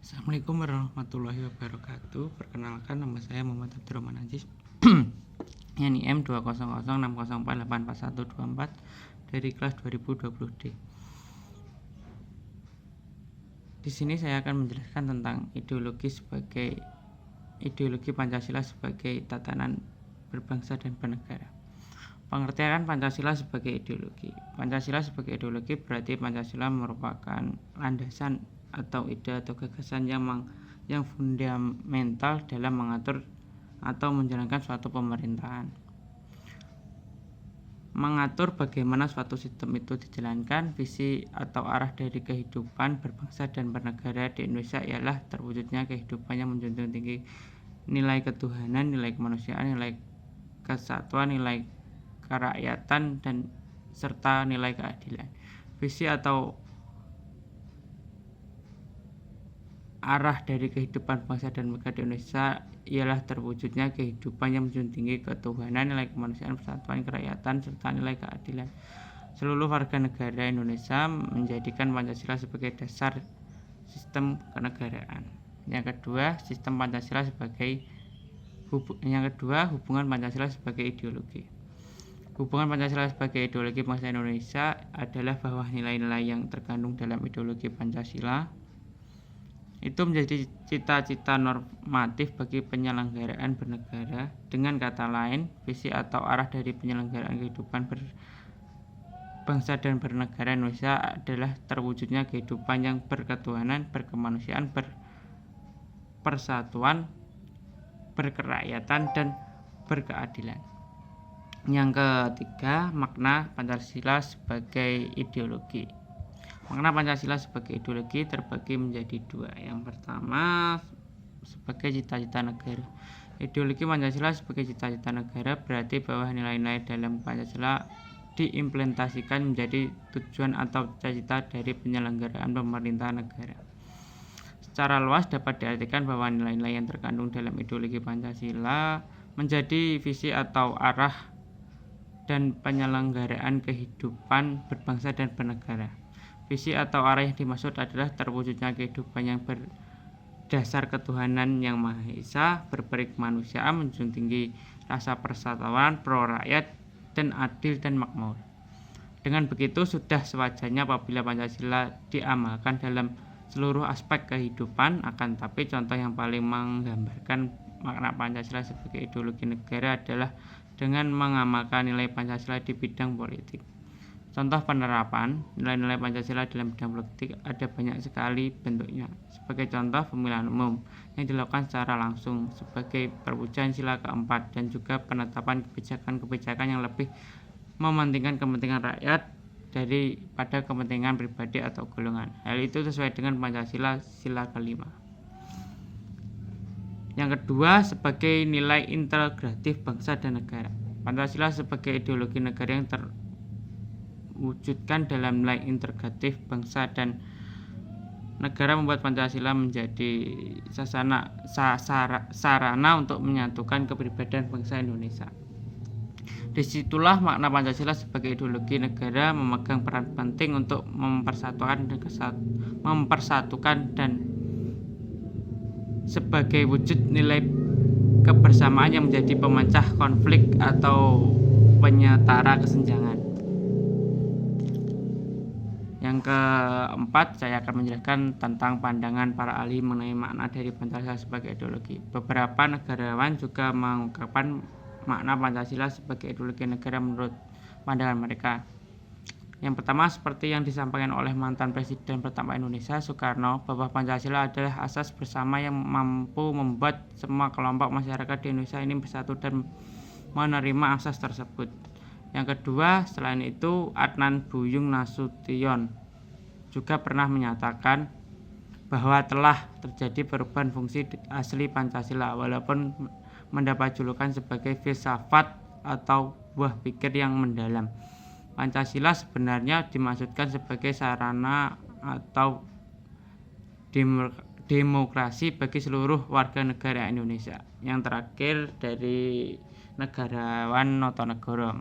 Assalamualaikum warahmatullahi wabarakatuh. Perkenalkan, nama saya Muhammad Abdurrahman Aziz. NIM 20060484124 dari kelas 2020D. Di sini saya akan menjelaskan tentang ideologi Pancasila sebagai tatanan berbangsa dan bernegara. Pengertian Pancasila sebagai ideologi. Pancasila sebagai ideologi berarti Pancasila merupakan landasan atau ide atau gagasan yang fundamental dalam mengatur atau menjalankan suatu pemerintahan. Mengatur bagaimana suatu sistem itu dijalankan. Visi atau arah dari kehidupan berbangsa dan bernegara di Indonesia ialah terwujudnya kehidupan yang menjunjung tinggi nilai ketuhanan, nilai kemanusiaan, nilai kesatuan, nilai kerakyatan, dan serta nilai keadilan. Visi atau arah dari kehidupan bangsa dan negara di Indonesia ialah terwujudnya kehidupan yang menjunjung tinggi ketuhanan, nilai kemanusiaan, persatuan, kerakyatan, serta nilai keadilan. Seluruh warga negara Indonesia menjadikan Pancasila sebagai dasar sistem kenegaraan. Yang kedua, hubungan Pancasila sebagai ideologi. Hubungan Pancasila sebagai ideologi bangsa Indonesia adalah bahwa nilai-nilai yang terkandung dalam ideologi Pancasila itu menjadi cita-cita normatif bagi penyelenggaraan bernegara. Dengan kata lain, visi atau arah dari penyelenggaraan kehidupan berbangsa dan bernegara Indonesia adalah terwujudnya kehidupan yang berketuhanan, berkemanusiaan, berpersatuan, berkerakyatan, dan berkeadilan. Yang ketiga, makna Pancasila sebagai ideologi. Makna Pancasila sebagai ideologi terbagi menjadi dua. Yang pertama, sebagai cita-cita negara. Ideologi Pancasila sebagai cita-cita negara berarti bahwa nilai-nilai dalam Pancasila diimplementasikan menjadi tujuan atau cita-cita dari penyelenggaraan pemerintahan negara. Secara luas dapat diartikan bahwa nilai-nilai yang terkandung dalam ideologi Pancasila menjadi visi atau arah dan penyelenggaraan kehidupan berbangsa dan bernegara. Visi atau arah yang dimaksud adalah terwujudnya kehidupan yang berdasar ketuhanan yang Maha Esa, berberi kemanusiaan, menjunjung tinggi rasa persatuan, pro rakyat, dan adil dan makmur. Dengan begitu, sudah sewajarnya apabila Pancasila diamalkan dalam seluruh aspek kehidupan. Akan tapi contoh yang paling menggambarkan makna Pancasila sebagai ideologi negara adalah dengan mengamalkan nilai Pancasila di bidang politik. Contoh penerapan nilai-nilai Pancasila dalam bidang politik ada banyak sekali bentuknya. Sebagai contoh, pemilihan umum yang dilakukan secara langsung sebagai perwujudan sila keempat, dan juga penetapan kebijakan-kebijakan yang lebih mementingkan kepentingan rakyat daripada kepentingan pribadi atau golongan. Hal itu sesuai dengan Pancasila sila kelima. Yang kedua, sebagai nilai integratif bangsa dan negara. Pancasila sebagai ideologi negara yang terwujudkan dalam nilai integratif bangsa dan negara membuat Pancasila menjadi sarana untuk menyatukan kepribadian bangsa Indonesia. Disitulah makna Pancasila sebagai ideologi negara memegang peran penting untuk mempersatukan dan sebagai wujud nilai kebersamaan yang menjadi pemecah konflik atau penyetara kesenjangan. Yang keempat, saya akan menjelaskan tentang pandangan para ahli mengenai makna dari Pancasila sebagai ideologi. Beberapa negarawan juga mengungkapkan makna Pancasila sebagai ideologi negara menurut pandangan mereka. Yang pertama, seperti yang disampaikan oleh mantan Presiden pertama Indonesia, Soekarno, bahwa Pancasila adalah asas bersama yang mampu membuat semua kelompok masyarakat di Indonesia ini bersatu dan menerima asas tersebut. Yang kedua, selain itu, Adnan Buyung Nasution juga pernah menyatakan bahwa telah terjadi perubahan fungsi asli Pancasila, walaupun mendapat julukan sebagai filsafat atau buah pikir yang mendalam. Pancasila sebenarnya dimaksudkan sebagai sarana atau demokrasi bagi seluruh warga negara Indonesia. Yang terakhir, dari negarawan Notonegoro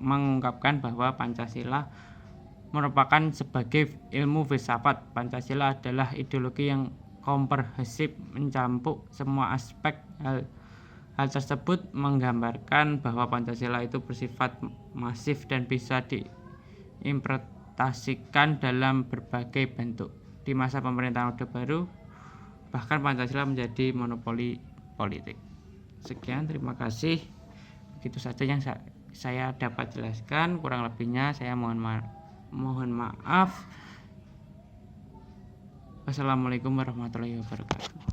mengungkapkan bahwa Pancasila merupakan sebagai ilmu filsafat. Pancasila adalah ideologi yang komprehensif, mencakup semua aspek. Hal tersebut menggambarkan bahwa Pancasila itu bersifat masif dan bisa diimplementasikan dalam berbagai bentuk. Di masa pemerintahan Orde Baru, bahkan Pancasila menjadi monopoli politik. Sekian, terima kasih. Begitu saja yang saya dapat jelaskan. Kurang lebihnya saya mohon maaf. Wassalamualaikum warahmatullahi wabarakatuh.